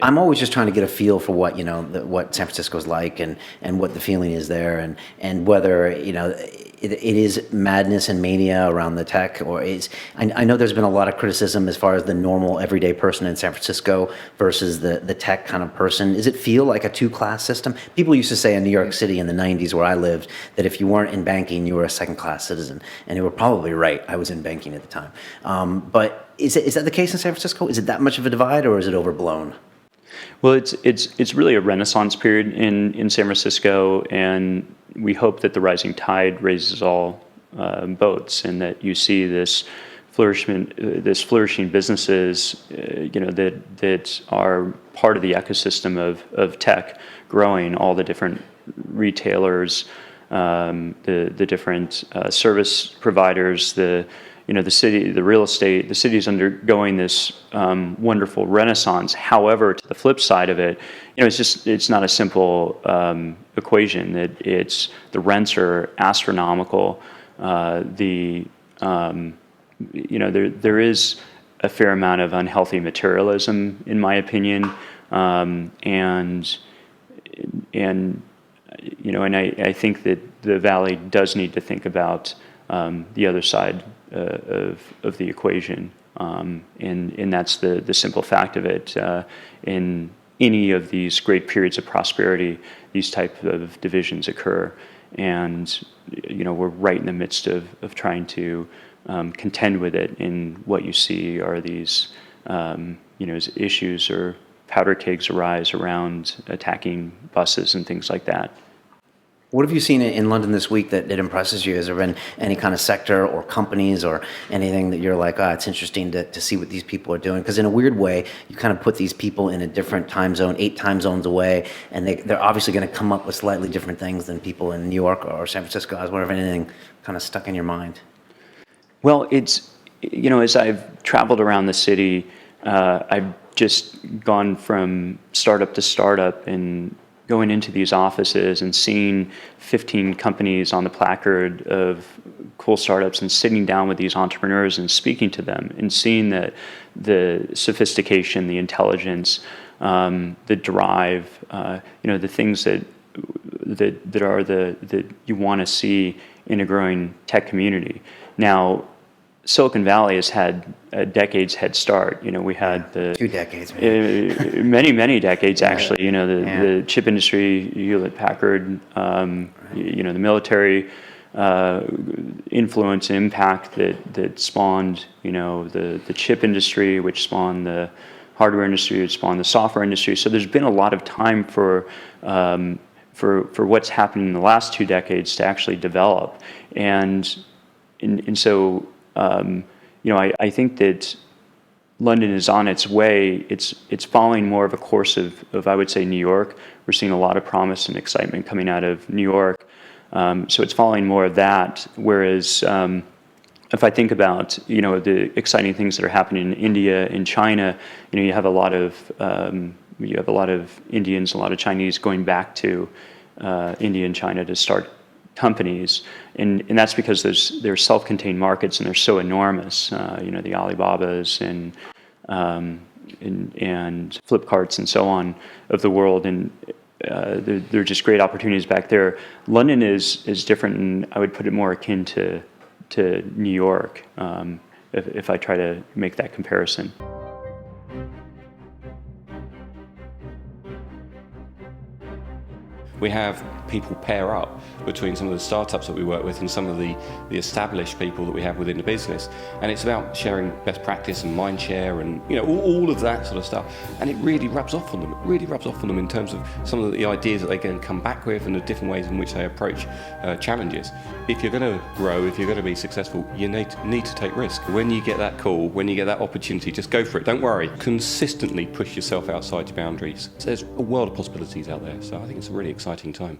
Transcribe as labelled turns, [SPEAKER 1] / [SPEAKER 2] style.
[SPEAKER 1] I'm always just trying to get a feel for what, what San Francisco's like and what the feeling is there and whether, it is madness and mania around the tech or I know there's been a lot of criticism as far as the normal everyday person in San Francisco versus the tech kind of person. Does it feel like a two-class system? People used to say in New York City in the 90s where I lived that if you weren't in banking, you were a second-class citizen. And they were probably right. I was in banking at the time. But is that the case in San Francisco? Is it that much of a divide or is it overblown?
[SPEAKER 2] Well, it's really a renaissance period in San Francisco, and we hope that the rising tide raises all boats, and that you see this flourishing businesses, that are part of the ecosystem of tech, growing, all the different retailers, the different service providers, the city, the real estate, the city is undergoing this wonderful renaissance. However, to the flip side of it, it's not a simple equation. The rents are astronomical. There is a fair amount of unhealthy materialism, in my opinion, and I think that the Valley does need to think about the other side of the equation, and that's the simple fact of it. In any of these great periods of prosperity, these type of divisions occur, and we're right in the midst of trying to contend with it. And what you see are these issues or powder kegs arise around attacking buses and things like that.
[SPEAKER 1] What have you seen in London this week that impresses you? Has there been any kind of sector or companies or anything that you're like, it's interesting to see what these people are doing? Because in a weird way, you kind of put these people in a different time zone, 8 time zones away, and they're obviously going to come up with slightly different things than people in New York or San Francisco. I was wondering if anything kind of stuck in your mind.
[SPEAKER 2] Well, it's, as I've traveled around the city, I've just gone from startup to startup and going into these offices and seeing 15 companies on the placard of cool startups and sitting down with these entrepreneurs and speaking to them and seeing the sophistication, the intelligence, the drive, the things that you want to see in a growing tech community. Now, Silicon Valley has had a decade's head start. We had
[SPEAKER 1] 2 decades,
[SPEAKER 2] many decades actually. The chip industry, Hewlett Packard, the military influence and impact that spawned the chip industry, which spawned the hardware industry, which spawned the software industry. So there's been a lot of time for what's happened in the last 2 decades to actually develop, and so. I think that London is on its way. It's following more of a course of I would say New York. We're seeing a lot of promise and excitement coming out of New York. So it's following more of that. Whereas if I think about the exciting things that are happening in India, in China, you have a lot of Indians, a lot of Chinese going back to India and China to start companies, and that's because they're self-contained markets and they're so enormous. The Alibabas and Flipkarts and so on of the world, and they're just great opportunities back there. London is different, and I would put it more akin to New York, if I try to make that comparison.
[SPEAKER 3] We have people pair up between some of the startups that we work with and some of the established people that we have within the business, and it's about sharing best practice and mind share and all of that sort of stuff, and it really rubs off on them. It really rubs off on them in terms of some of the ideas that they can come back with and the different ways in which they approach challenges. If you're going to grow, if you're going to be successful, you need to take risk. When you get that call, when you get that opportunity, just go for it. Don't worry. Consistently push yourself outside your boundaries. So there's a world of possibilities out there, so I think it's a really exciting time.